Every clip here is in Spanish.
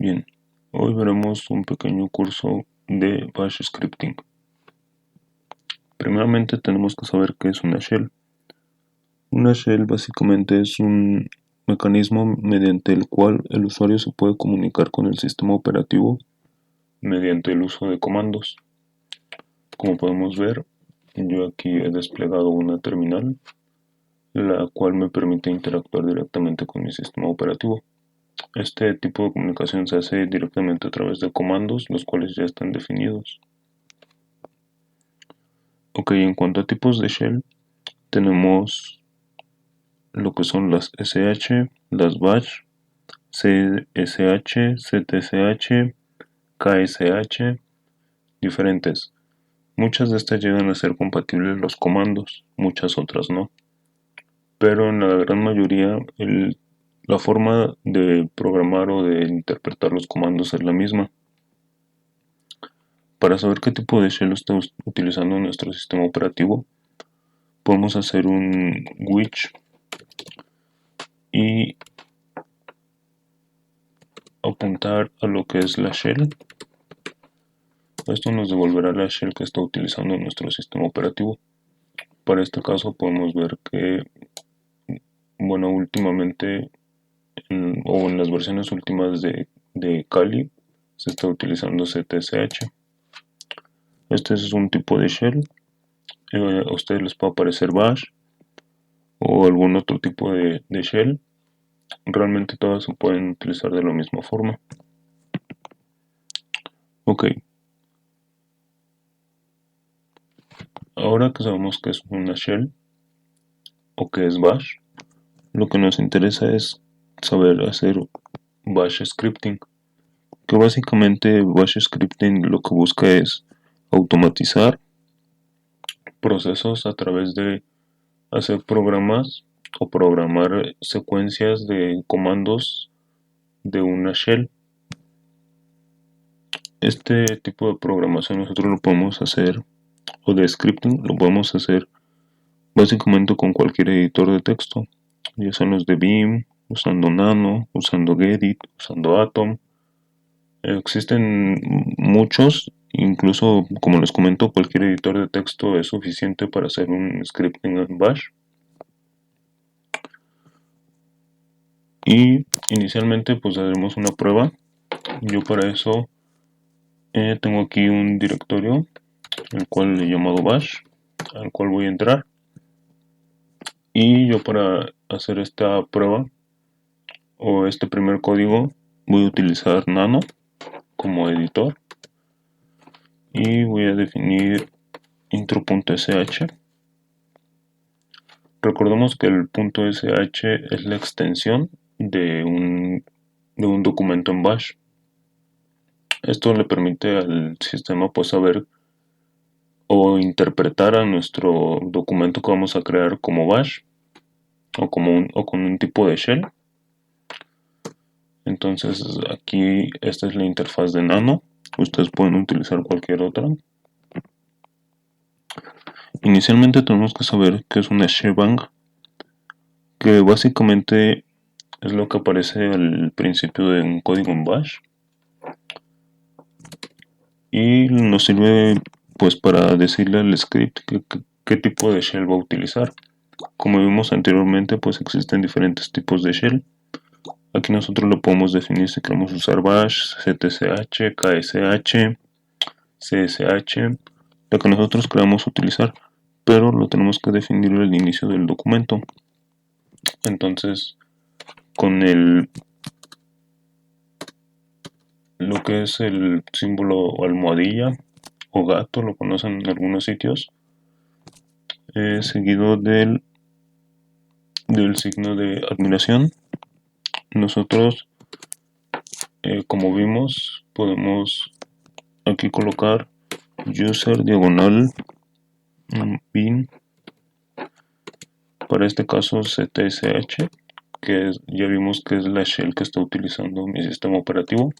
Bien, hoy veremos un pequeño curso de Bash Scripting. Primeramente tenemos que saber qué es una shell. Una shell básicamente es un mecanismo mediante el cual el usuario se puede comunicar con el sistema operativo mediante el uso de comandos. Como podemos ver, yo aquí he desplegado una terminal, la cual me permite interactuar directamente con mi sistema operativo. Este tipo de comunicación se hace directamente a través de comandos, los cuales ya están definidos. Ok, en cuanto a tipos de shell, tenemos lo que son las SH, las Bash, CSH, ZSH, KSH, diferentes. Muchas de estas llegan a ser compatibles los comandos, muchas otras no. Pero en la gran mayoría la forma de programar o de interpretar los comandos es la misma. Para saber qué tipo de shell está utilizando nuestro sistema operativo, podemos hacer un which y apuntar a lo que es la shell. Esto nos devolverá la shell que está utilizando nuestro sistema operativo. Para este caso podemos ver que, bueno, últimamente o en las versiones últimas de Kali se está utilizando ZSH. Este es un tipo de shell. A ustedes les puede aparecer Bash o algún otro tipo de shell. Realmente todas se pueden utilizar de la misma forma. Ok. Ahora que sabemos que es una shell o que es Bash, lo que nos interesa es saber hacer Bash Scripting. Que básicamente Bash Scripting lo que busca es automatizar procesos a través de hacer programas o programar secuencias de comandos de una shell. Este tipo de programación nosotros lo podemos hacer, o de scripting lo podemos hacer básicamente con cualquier editor de texto, ya sean los de Vim, usando Nano, usando Gedit, usando Atom. Existen muchos, incluso como les comento, cualquier editor de texto es suficiente para hacer un scripting en Bash. Y inicialmente pues haremos una prueba. Yo para eso tengo aquí un directorio, el cual he llamado Bash, al cual voy a entrar. Y yo para hacer esta prueba o este primer código voy a utilizar Nano como editor. Y voy a definir intro.sh. Recordemos que el .sh es la extensión de un documento en Bash. Esto le permite al sistema pues saber o interpretar a nuestro documento que vamos a crear como Bash o con un tipo de shell. Entonces aquí esta es la interfaz de Nano. Ustedes pueden utilizar cualquier otra. Inicialmente tenemos que saber qué es una shebang, que básicamente es lo que aparece al principio de un código en Bash y nos sirve pues para decirle al script qué tipo de shell va a utilizar. Como vimos anteriormente, pues existen diferentes tipos de shell. Aquí nosotros lo podemos definir si queremos usar Bash, ZSH, KSH, CSH, lo que nosotros queramos utilizar, pero lo tenemos que definir al inicio del documento. Entonces, con lo que es el símbolo almohadilla o gato, lo conocen en algunos sitios, seguido del signo de admiración, nosotros como vimos podemos aquí colocar user diagonal bin, para este caso ZSH, que ya vimos que es la shell que está utilizando mi sistema operativo.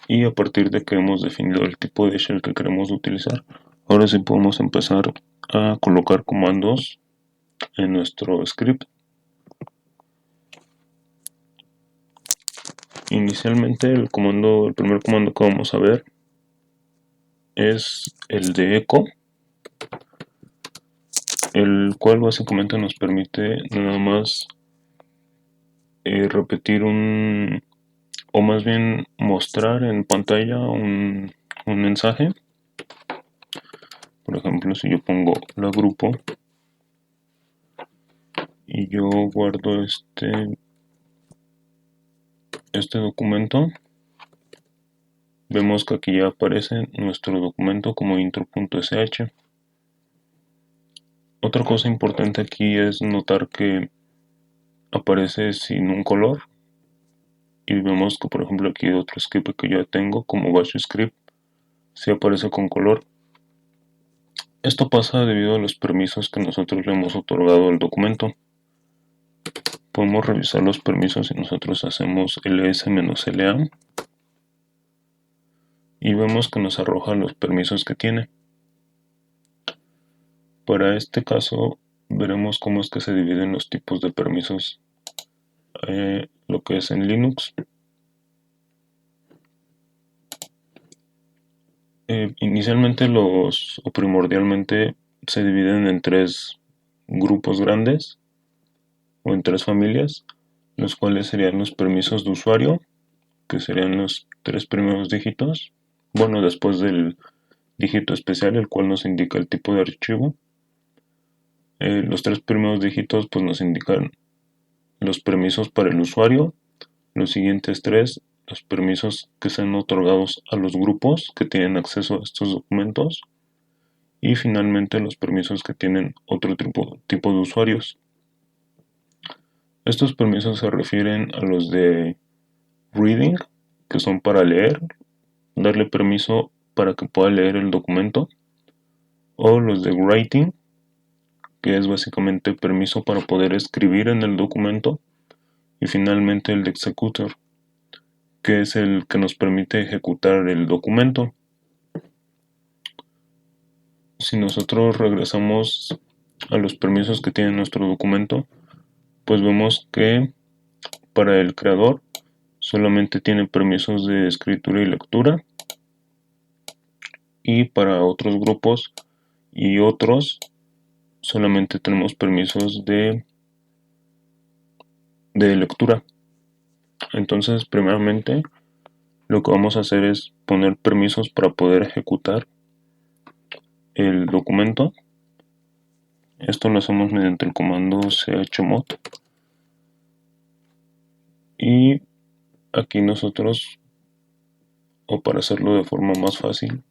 Y a partir de que hemos definido el tipo de shell que queremos utilizar, ahora sí podemos empezar a colocar comandos en nuestro script. Inicialmente el primer comando que vamos a ver es el de echo, el cual básicamente nos permite nada más repetir o más bien mostrar en pantalla un mensaje. Por ejemplo, si yo pongo la grupo y yo guardo este documento, vemos que aquí ya aparece nuestro documento como intro.sh. Otra cosa importante aquí es notar que aparece sin un color, y vemos que por ejemplo aquí otro script que ya tengo como bash script sí aparece con color. Esto pasa debido a los permisos que nosotros le hemos otorgado al documento. Podemos revisar los permisos si nosotros hacemos ls-la y vemos que nos arroja los permisos que tiene. Para este caso veremos cómo es que se dividen los tipos de permisos, lo que es en Linux. Inicialmente o primordialmente se dividen en 3 grupos grandes o en 3 familias, los cuales serían los permisos de usuario, que serían los 3 primeros dígitos, bueno, después del dígito especial, el cual nos indica el tipo de archivo. Los 3 primeros dígitos pues nos indican los permisos para el usuario, los siguientes 3 los permisos que sean otorgados a los grupos que tienen acceso a estos documentos, y finalmente los permisos que tienen otro tipo de usuarios. Estos permisos se refieren a los de reading, que son para leer, darle permiso para que pueda leer el documento, o los de writing, que es básicamente permiso para poder escribir en el documento, y finalmente el de executor, que es el que nos permite ejecutar el documento. Si nosotros regresamos a los permisos que tiene nuestro documento, pues vemos que para el creador solamente tiene permisos de escritura y lectura, y para otros grupos y otros solamente tenemos permisos de lectura. Entonces, primeramente, lo que vamos a hacer es poner permisos para poder ejecutar el documento. Esto lo hacemos mediante el comando chmod, y aquí nosotros, o para hacerlo de forma más fácil,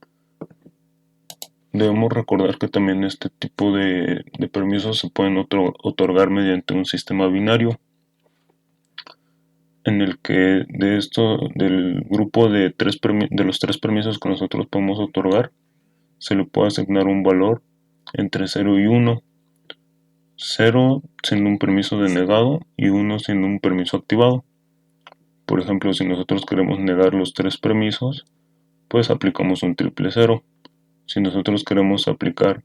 debemos recordar que también este tipo de permisos se pueden otorgar mediante un sistema binario, en el que del grupo de los 3 permisos que nosotros podemos otorgar, se le puede asignar un valor entre 0 y 1. 0 siendo un permiso denegado y 1 siendo un permiso activado. Por ejemplo, si nosotros queremos negar los 3 permisos, pues aplicamos un triple 0. Si nosotros queremos aplicar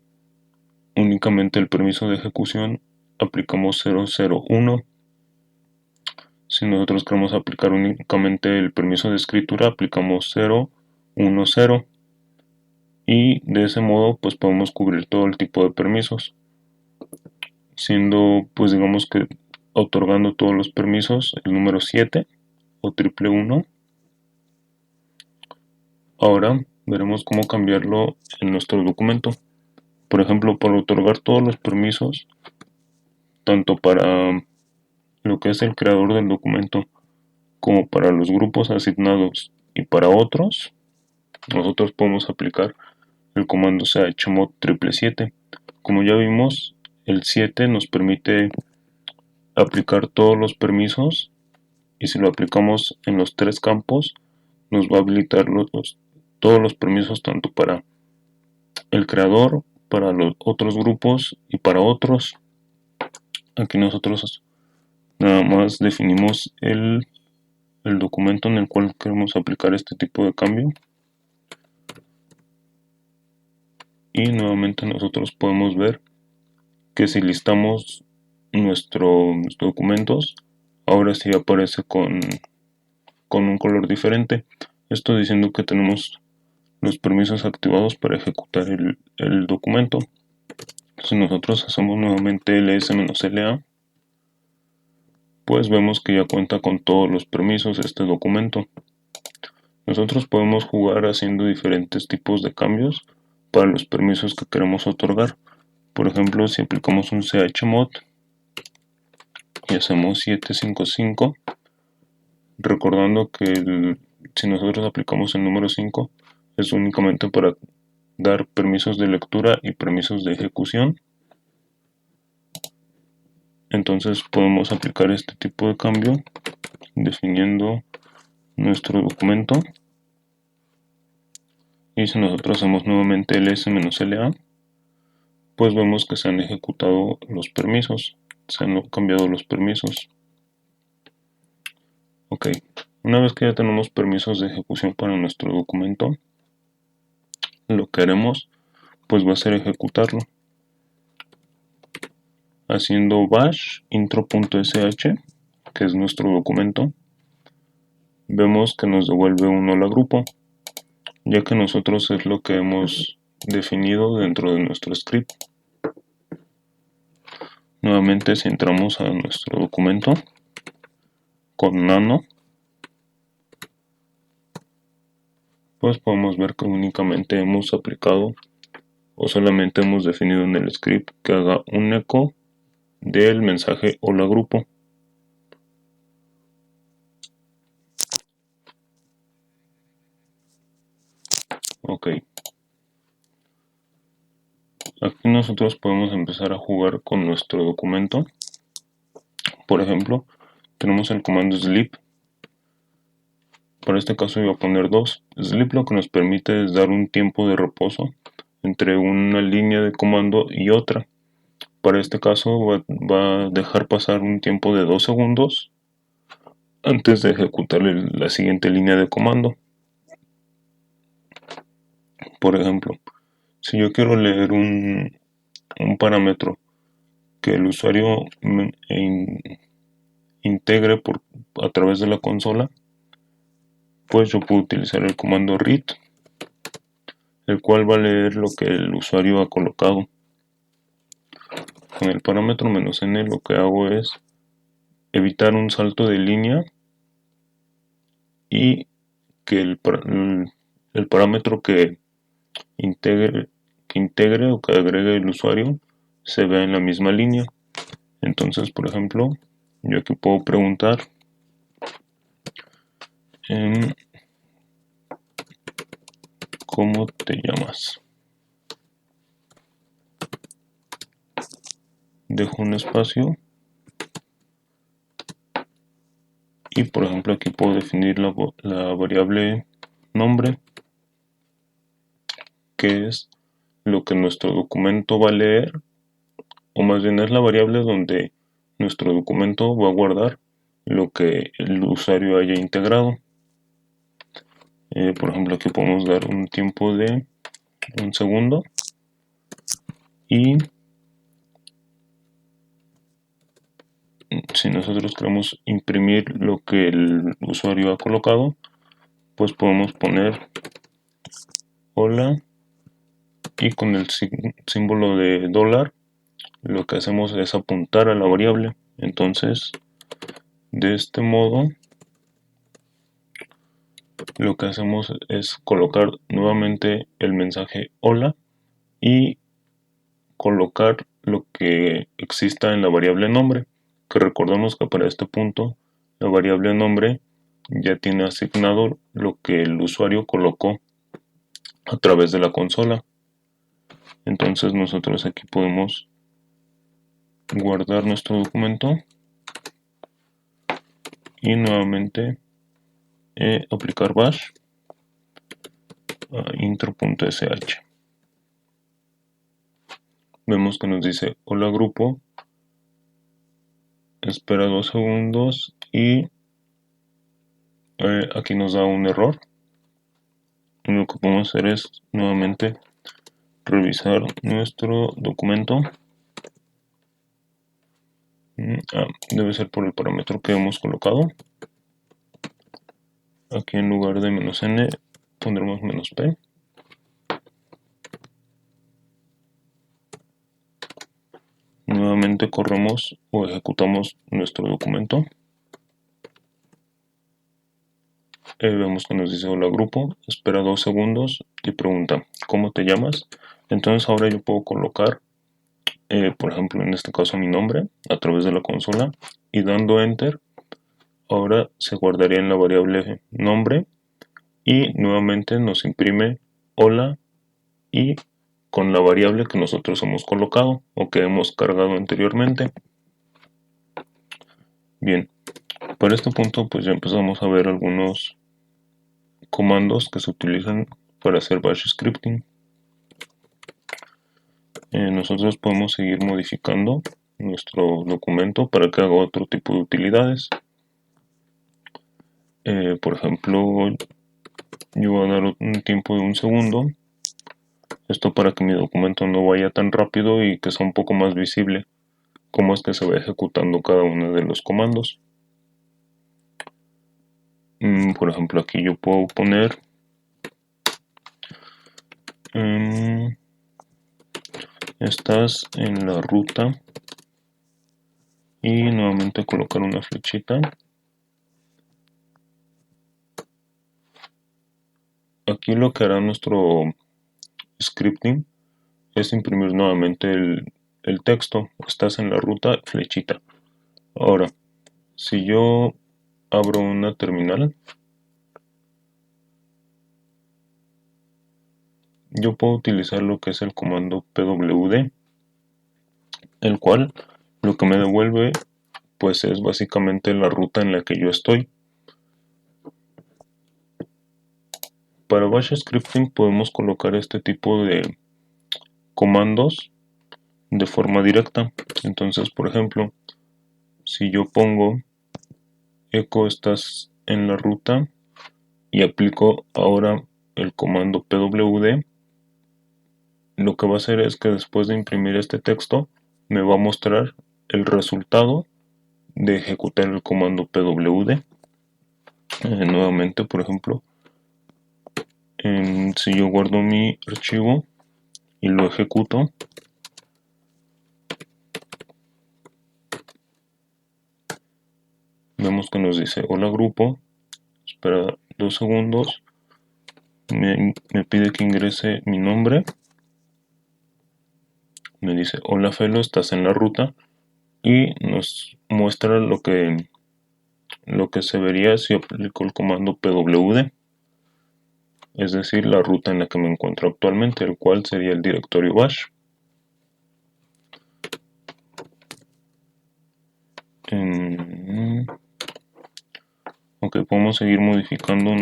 únicamente el permiso de ejecución, aplicamos 001. Si nosotros queremos aplicar únicamente el permiso de escritura, aplicamos 010. Y de ese modo pues podemos cubrir todo el tipo de permisos, siendo pues digamos que otorgando todos los permisos el número 7 o triple 1. Ahora veremos cómo cambiarlo en nuestro documento. Por ejemplo, para otorgar todos los permisos, tanto para lo que es el creador del documento como para los grupos asignados y para otros, nosotros podemos aplicar el comando chmod 777. Como ya vimos, el 7 nos permite aplicar todos los permisos, y si lo aplicamos en los 3 campos, nos va a habilitar todos los permisos tanto para el creador, para los otros grupos y para otros. Aquí nosotros nada más definimos el documento en el cual queremos aplicar este tipo de cambio, y nuevamente nosotros podemos ver que si listamos nuestros documentos, ahora sí aparece con con un color diferente. Esto diciendo que tenemos los permisos activados para ejecutar el documento. Si nosotros hacemos nuevamente ls-la, pues vemos que ya cuenta con todos los permisos este documento. Nosotros podemos jugar haciendo diferentes tipos de cambios para los permisos que queremos otorgar. Por ejemplo, si aplicamos un chmod y hacemos 755, recordando que si nosotros aplicamos el número 5 es únicamente para dar permisos de lectura y permisos de ejecución. Entonces podemos aplicar este tipo de cambio definiendo nuestro documento, y si nosotros hacemos nuevamente ls-la, pues vemos que se han ejecutado los permisos, se han cambiado los permisos. Ok, una vez que ya tenemos permisos de ejecución para nuestro documento, lo que haremos pues va a ser ejecutarlo haciendo bash intro.sh, que es nuestro documento. Vemos que nos devuelve un hola grupo, ya que nosotros es lo que hemos definido dentro de nuestro script. Nuevamente, si entramos a nuestro documento con nano, pues podemos ver que únicamente hemos aplicado o solamente hemos definido en el script que haga un eco del mensaje hola grupo. Ok, aquí nosotros podemos empezar a jugar con nuestro documento. Por ejemplo, tenemos el comando sleep. Para este caso voy a poner 2. Sleep lo que nos permite es dar un tiempo de reposo entre una línea de comando y otra. Para este caso va a dejar pasar un tiempo de 2 segundos antes de ejecutar la siguiente línea de comando. Por ejemplo, si yo quiero leer un parámetro que el usuario integre a través de la consola, pues yo puedo utilizar el comando read, el cual va a leer lo que el usuario ha colocado. Con el parámetro "-n" lo que hago es evitar un salto de línea y que el parámetro que integre o que agregue el usuario se vea en la misma línea. Entonces, por ejemplo, yo aquí puedo preguntar ¿cómo te llamas? Dejo un espacio y, por ejemplo, aquí puedo definir la variable nombre, que es lo que nuestro documento va a leer, o más bien es la variable donde nuestro documento va a guardar lo que el usuario haya integrado. Por ejemplo, aquí podemos dar un tiempo de un segundo y si nosotros queremos imprimir lo que el usuario ha colocado, pues podemos poner hola y con el símbolo de dólar lo que hacemos es apuntar a la variable. Entonces, de este modo, lo que hacemos es colocar nuevamente el mensaje hola y colocar lo que exista en la variable nombre, que recordemos que para este punto la variable nombre ya tiene asignado lo que el usuario colocó a través de la consola. Entonces nosotros aquí podemos guardar nuestro documento y nuevamente aplicar bash a intro.sh. Vemos que nos dice hola grupo, espera 2 segundos y aquí nos da un error. Lo que podemos hacer es nuevamente revisar nuestro documento. Debe ser por el parámetro que hemos colocado. Aquí en lugar de "-n" pondremos "-p". Nuevamente corremos o ejecutamos nuestro documento. Vemos que nos dice "hola grupo", espera 2 segundos y pregunta "¿cómo te llamas?". Entonces ahora yo puedo colocar, por ejemplo en este caso, mi nombre a través de la consola, y dando enter ahora se guardaría en la variable nombre y nuevamente nos imprime "hola" y con la variable que nosotros hemos colocado o que hemos cargado anteriormente. Bien, para este punto pues ya empezamos a ver algunos comandos que se utilizan para hacer bash scripting. Nosotros podemos seguir modificando nuestro documento para que haga otro tipo de utilidades. Por ejemplo, yo voy a dar un tiempo de 1 segundo. Esto para que mi documento no vaya tan rápido y que sea un poco más visible cómo es que se va ejecutando cada uno de los comandos. Por ejemplo, aquí yo puedo poner estás en la ruta y nuevamente colocar una flechita. Aquí lo que hará nuestro scripting es imprimir nuevamente el texto. Estás en la ruta, flechita. Ahora, si yo abro una terminal, yo puedo utilizar lo que es el comando pwd, el cual lo que me devuelve pues es básicamente la ruta en la que yo estoy. Para bash scripting podemos colocar este tipo de comandos de forma directa. Entonces, por ejemplo, si yo pongo echo estás en la ruta y aplico ahora el comando pwd, lo que va a hacer es que después de imprimir este texto me va a mostrar el resultado de ejecutar el comando pwd. Nuevamente, por ejemplo, si yo guardo mi archivo y lo ejecuto, vemos que nos dice "hola grupo", espera 2 segundos, me pide que ingrese mi nombre, me dice "hola Felo, estás en la ruta", y nos muestra lo que se vería si aplico el comando pwd, es decir, la ruta en la que me encuentro actualmente, el cual sería el directorio bash. Ok, podemos seguir modificando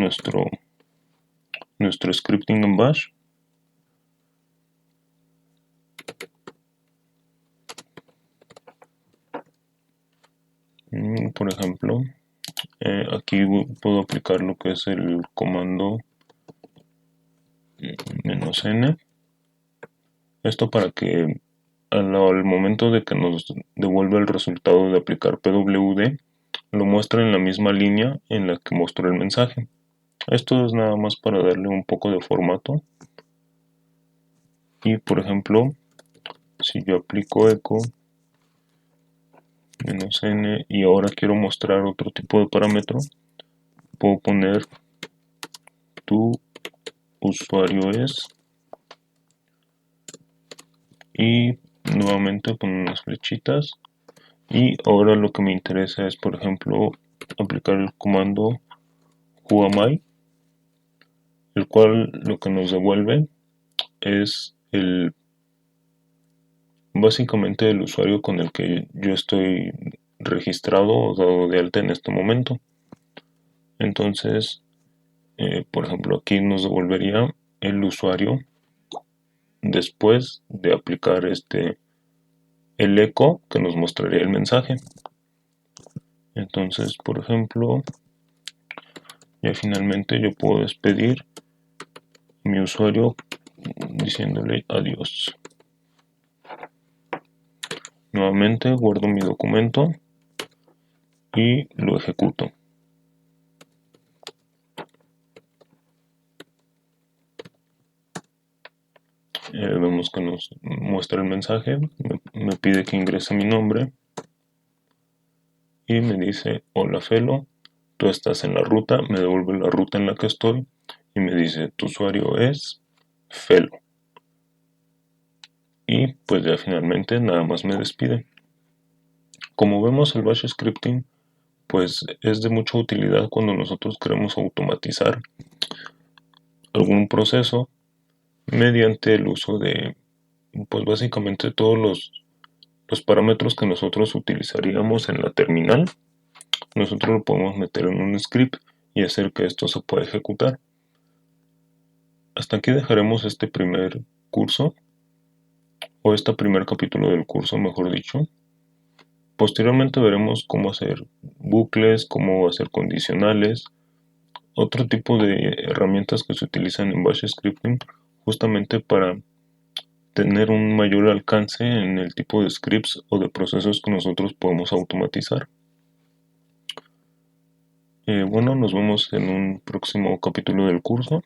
nuestro scripting en bash. Por ejemplo, aquí puedo aplicar lo que es el comando "-n". Esto para que al momento de que nos devuelva el resultado de aplicar pwd, lo muestre en la misma línea en la que mostró el mensaje. Esto es nada más para darle un poco de formato. Y por ejemplo, si yo aplico echo "-n" y ahora quiero mostrar otro tipo de parámetro, puedo poner "tu usuario es", y nuevamente poner unas flechitas. Y ahora lo que me interesa es, por ejemplo, aplicar el comando "whoami", el cual lo que nos devuelve es básicamente el usuario con el que yo estoy registrado o dado de alta en este momento. Entonces, por ejemplo, aquí nos devolvería el usuario después de aplicar el eco que nos mostraría el mensaje. Entonces, por ejemplo, ya finalmente yo puedo despedir a mi usuario diciéndole adiós. Nuevamente guardo mi documento y lo ejecuto. Vemos que nos muestra el mensaje, me pide que ingrese mi nombre y me dice: hola Felo, tú estás en la ruta, me devuelve la ruta en la que estoy y me dice: tu usuario es Felo. Y pues ya finalmente nada más me despide. Como vemos, el bash scripting pues es de mucha utilidad cuando nosotros queremos automatizar algún proceso mediante el uso de pues básicamente todos los parámetros que nosotros utilizaríamos en la terminal. Nosotros lo podemos meter en un script y hacer que esto se pueda ejecutar. Hasta aquí dejaremos este primer curso, o este primer capítulo del curso, mejor dicho. Posteriormente veremos cómo hacer bucles, cómo hacer condicionales, otro tipo de herramientas que se utilizan en bash scripting justamente para tener un mayor alcance en el tipo de scripts o de procesos que nosotros podemos automatizar. Bueno, nos vemos en un próximo capítulo del curso.